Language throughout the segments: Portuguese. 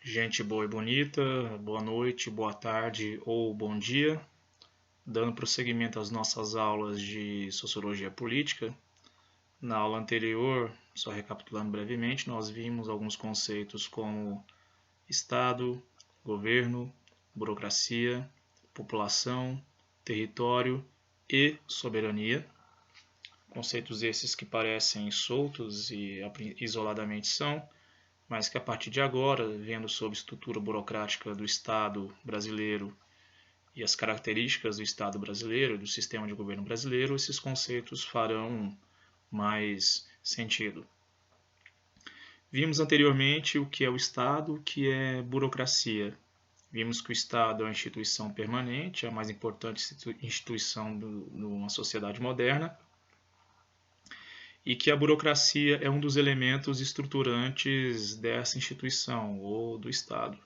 Gente boa e bonita, boa noite, boa tarde ou bom dia. Dando prosseguimento às nossas aulas de Sociologia Política. Na aula anterior, só recapitulando brevemente, nós vimos alguns conceitos como Estado, governo, burocracia, população, território e soberania. Conceitos esses que parecem soltos e isoladamente são, mas que a partir de agora, vendo sobre a estrutura burocrática do Estado brasileiro e as características do Estado brasileiro, do sistema de governo brasileiro, esses conceitos farão mais sentido. Vimos anteriormente o que é o Estado, o que é burocracia. Vimos que o Estado é uma instituição permanente, a mais importante instituição de uma sociedade moderna, e que a burocracia é um dos elementos estruturantes dessa instituição ou do Estado.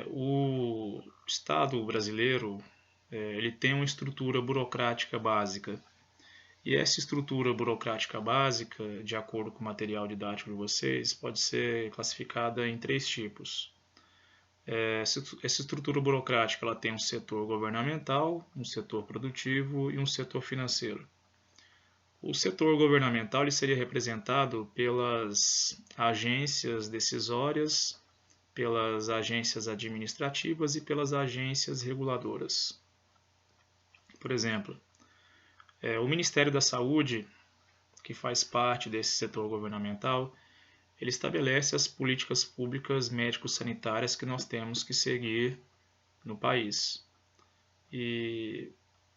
O Estado brasileiro ele tem uma estrutura burocrática básica, e essa estrutura burocrática básica, de acordo com o material didático de vocês, pode ser classificada em três tipos. Essa estrutura burocrática ela tem um setor governamental, um setor produtivo e um setor financeiro. O setor governamental ele seria representado pelas agências decisórias, pelas agências administrativas e pelas agências reguladoras. Por exemplo, o Ministério da Saúde, que faz parte desse setor governamental, ele estabelece as políticas públicas médico-sanitárias que nós temos que seguir no país. E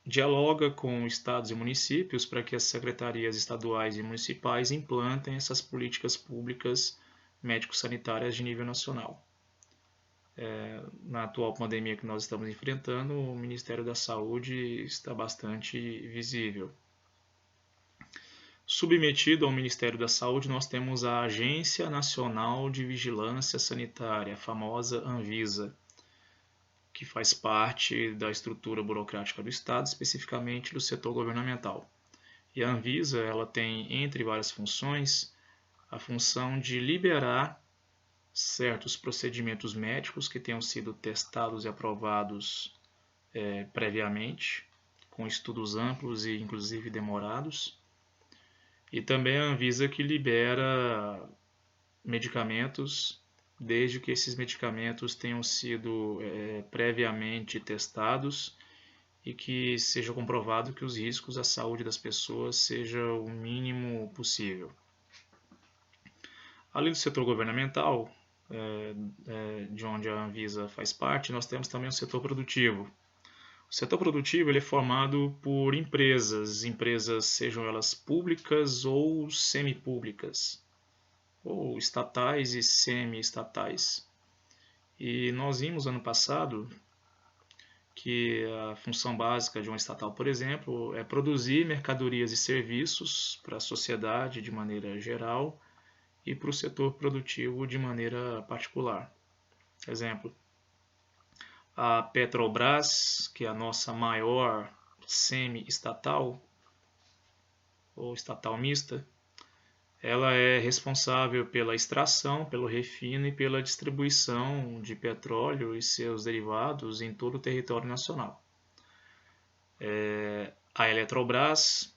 dialoga com estados e municípios para que as secretarias estaduais e municipais implantem essas políticas públicas médico-sanitárias de nível nacional. Na atual pandemia que nós estamos enfrentando, o Ministério da Saúde está bastante visível. Submetido ao Ministério da Saúde, nós temos a Agência Nacional de Vigilância Sanitária, a famosa Anvisa, que faz parte da estrutura burocrática do Estado, especificamente do setor governamental. E a Anvisa ela tem, entre várias funções, a função de liberar certos procedimentos médicos que tenham sido testados e aprovados previamente, com estudos amplos e inclusive demorados. E também a Anvisa que libera medicamentos desde que esses medicamentos tenham sido previamente testados e que seja comprovado que os riscos à saúde das pessoas sejam o mínimo possível. Além do setor governamental, de onde a Anvisa faz parte, nós temos também o setor produtivo. O setor produtivo ele é formado por empresas sejam elas públicas ou semipúblicas, ou estatais e semi-estatais. E nós vimos ano passado que a função básica de uma estatal, por exemplo, é produzir mercadorias e serviços para a sociedade de maneira geral e para o setor produtivo de maneira particular. Exemplo, a Petrobras, que é a nossa maior semi-estatal ou estatal mista, ela é responsável pela extração, pelo refino e pela distribuição de petróleo e seus derivados em todo o território nacional. A Eletrobras,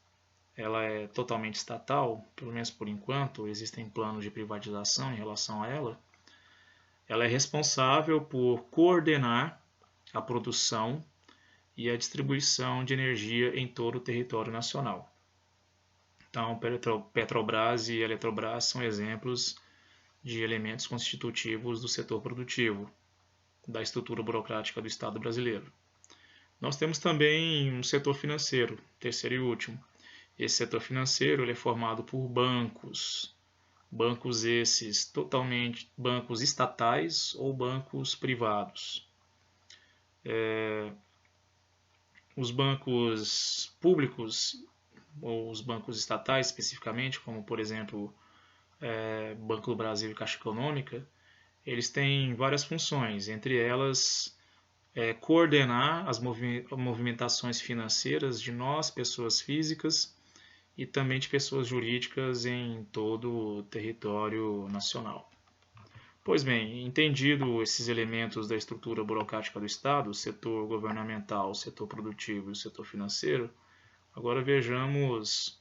ela é totalmente estatal, pelo menos por enquanto, existem planos de privatização em relação a ela. Ela é responsável por coordenar a produção e a distribuição de energia em todo o território nacional. Então, Petrobras e Eletrobras são exemplos de elementos constitutivos do setor produtivo, da estrutura burocrática do Estado brasileiro. Nós temos também um setor financeiro, terceiro e último. Esse setor financeiro ele é formado por bancos, bancos esses totalmente bancos estatais ou bancos privados. Os bancos públicos ou os bancos estatais especificamente, como por exemplo Banco do Brasil e Caixa Econômica, eles têm várias funções, entre elas coordenar as movimentações financeiras de nós, pessoas físicas, e também de pessoas jurídicas em todo o território nacional. Pois bem, entendido esses elementos da estrutura burocrática do Estado, o setor governamental, o setor produtivo e o setor financeiro, agora vejamos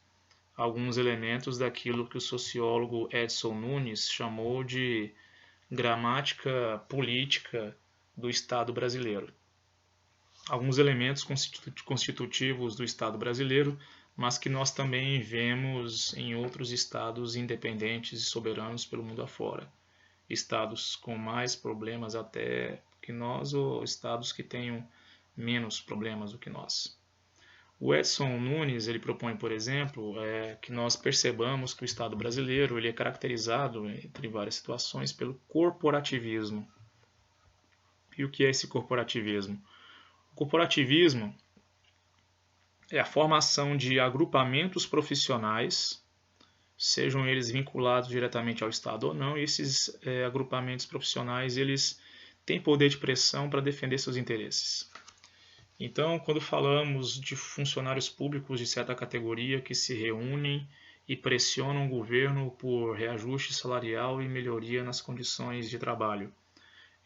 alguns elementos daquilo que o sociólogo Edson Nunes chamou de gramática política do Estado brasileiro. Alguns elementos constitutivos do Estado brasileiro, mas que nós também vemos em outros estados independentes e soberanos pelo mundo afora. Estados com mais problemas até que nós ou estados que tenham menos problemas do que nós. O Edson Nunes ele propõe, por exemplo, que nós percebamos que o Estado brasileiro ele é caracterizado, entre várias situações, pelo corporativismo. E o que é esse corporativismo? O corporativismo é a formação de agrupamentos profissionais, sejam eles vinculados diretamente ao Estado ou não, e esses agrupamentos profissionais eles têm poder de pressão para defender seus interesses. Então, quando falamos de funcionários públicos de certa categoria que se reúnem e pressionam o governo por reajuste salarial e melhoria nas condições de trabalho,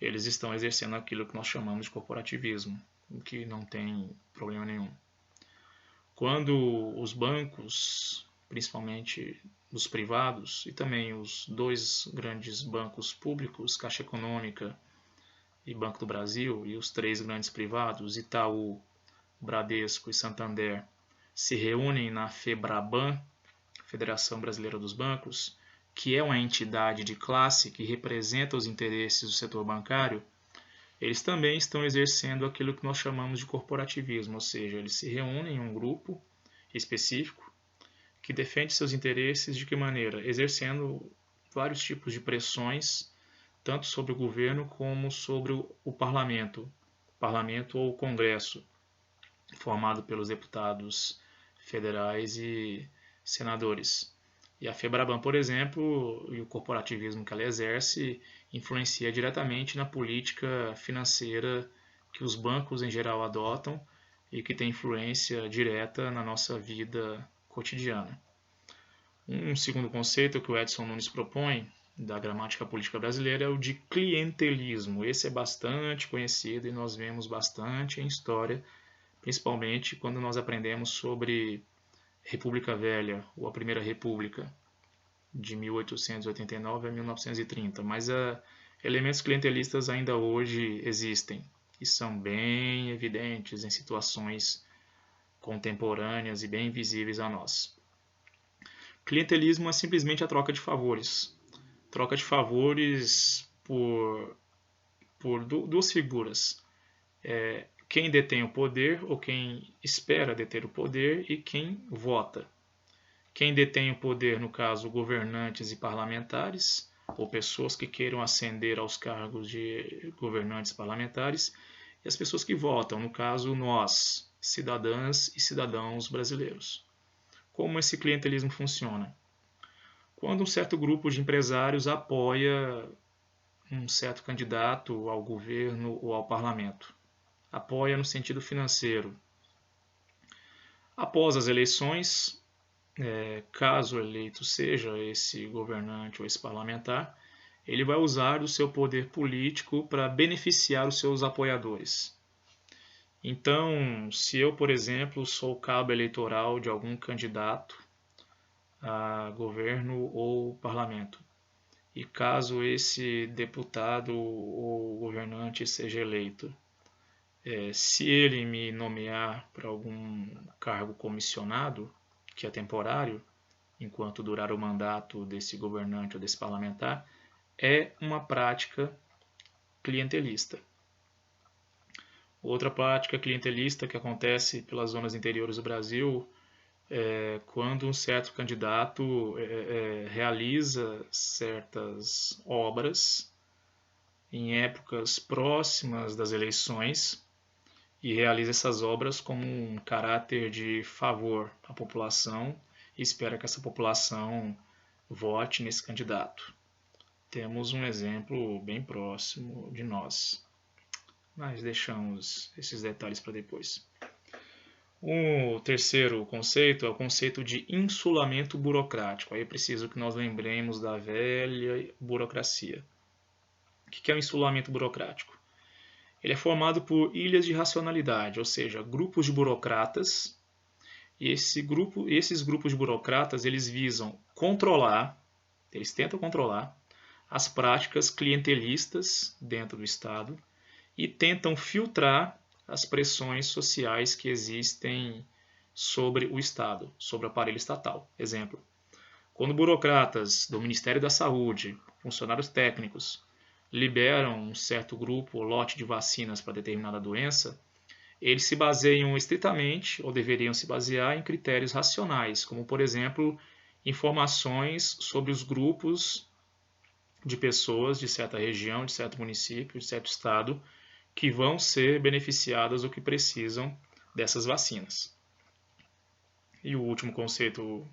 eles estão exercendo aquilo que nós chamamos de corporativismo, o que não tem problema nenhum. Quando os bancos, principalmente os privados, e também os dois grandes bancos públicos, Caixa Econômica e Banco do Brasil, e os três grandes privados, Itaú, Bradesco e Santander, se reúnem na FEBRABAN, Federação Brasileira dos Bancos, que é uma entidade de classe que representa os interesses do setor bancário, eles também estão exercendo aquilo que nós chamamos de corporativismo, ou seja, eles se reúnem em um grupo específico que defende seus interesses de que maneira? Exercendo vários tipos de pressões, tanto sobre o governo como sobre o parlamento ou o Congresso, formado pelos deputados federais e senadores. E a FEBRABAN, por exemplo, e o corporativismo que ela exerce, influencia diretamente na política financeira que os bancos em geral adotam e que tem influência direta na nossa vida cotidiana. Um segundo conceito que o Edson Nunes propõe da gramática política brasileira é o de clientelismo. Esse é bastante conhecido e nós vemos bastante em história, principalmente quando nós aprendemos sobre República Velha, ou a Primeira República, de 1889 a 1930. Mas elementos clientelistas ainda hoje existem e são bem evidentes em situações contemporâneas e bem visíveis a nós. Clientelismo é simplesmente a troca de favores. Troca de favores por duas figuras. Quem detém o poder ou quem espera deter o poder e quem vota. Quem detém o poder, no caso, governantes e parlamentares, ou pessoas que queiram ascender aos cargos de governantes parlamentares, e as pessoas que votam, no caso, nós, cidadãs e cidadãos brasileiros. Como esse clientelismo funciona? Quando um certo grupo de empresários apoia um certo candidato ao governo ou ao parlamento. Apoia no sentido financeiro. Após as eleições, caso eleito seja esse governante ou esse parlamentar, ele vai usar do seu poder político para beneficiar os seus apoiadores. Então, se eu, por exemplo, sou cabo eleitoral de algum candidato a governo ou parlamento, e caso esse deputado ou governante seja eleito, se ele me nomear para algum cargo comissionado, que é temporário, enquanto durar o mandato desse governante ou desse parlamentar, é uma prática clientelista. Outra prática clientelista que acontece pelas zonas interiores do Brasil é quando um certo candidato realiza certas obras em épocas próximas das eleições e realiza essas obras como um caráter de favor à população e espera que essa população vote nesse candidato. Temos um exemplo bem próximo de nós, mas deixamos esses detalhes para depois. O terceiro conceito é o conceito de insulamento burocrático. Aí é preciso que nós lembremos da velha burocracia. O que é o insulamento burocrático? Ele é formado por ilhas de racionalidade, ou seja, grupos de burocratas. E esses grupos de burocratas, eles visam controlar, eles tentam controlar as práticas clientelistas dentro do Estado e tentam filtrar as pressões sociais que existem sobre o Estado, sobre o aparelho estatal. Exemplo, quando burocratas do Ministério da Saúde, funcionários técnicos, liberam um certo grupo ou lote de vacinas para determinada doença, eles se baseiam estritamente, ou deveriam se basear, em critérios racionais, como, por exemplo, informações sobre os grupos de pessoas de certa região, de certo município, de certo estado, que vão ser beneficiadas ou que precisam dessas vacinas. E o último conceito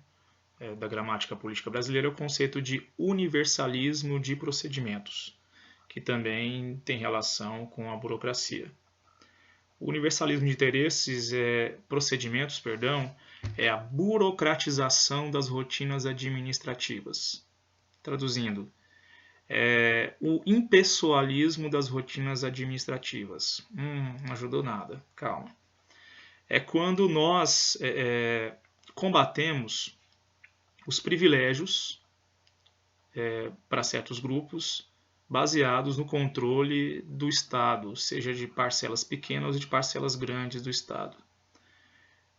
da gramática política brasileira é o conceito de universalismo de procedimentos, que também tem relação com a burocracia. O universalismo de procedimentos, é a burocratização das rotinas administrativas. Traduzindo, o impessoalismo das rotinas administrativas. Não ajudou nada, calma. É quando nós combatemos os privilégios para certos grupos baseados no controle do Estado, seja de parcelas pequenas ou de parcelas grandes do Estado.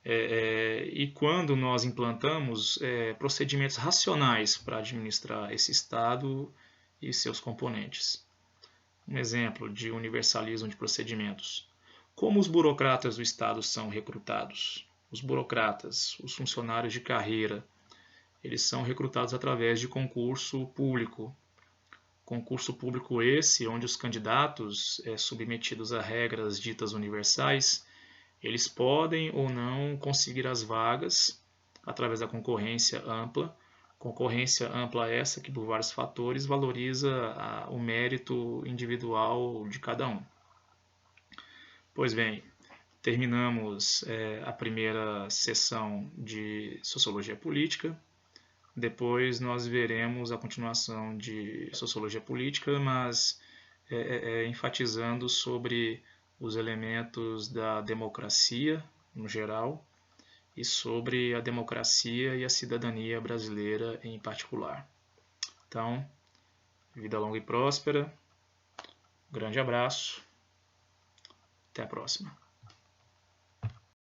E quando nós implantamos procedimentos racionais para administrar esse Estado e seus componentes. Um exemplo de universalismo de procedimentos. Como os burocratas do Estado são recrutados? Os burocratas, os funcionários de carreira, eles são recrutados através de concurso público. Concurso público esse, onde os candidatos submetidos a regras ditas universais, eles podem ou não conseguir as vagas através da concorrência ampla. Concorrência ampla essa que, por vários fatores, valoriza o mérito individual de cada um. Pois bem, terminamos a primeira sessão de Sociologia Política. Depois nós veremos a continuação de Sociologia Política, mas enfatizando sobre os elementos da democracia, no geral, e sobre a democracia e a cidadania brasileira em particular. Então, vida longa e próspera, grande abraço, até a próxima.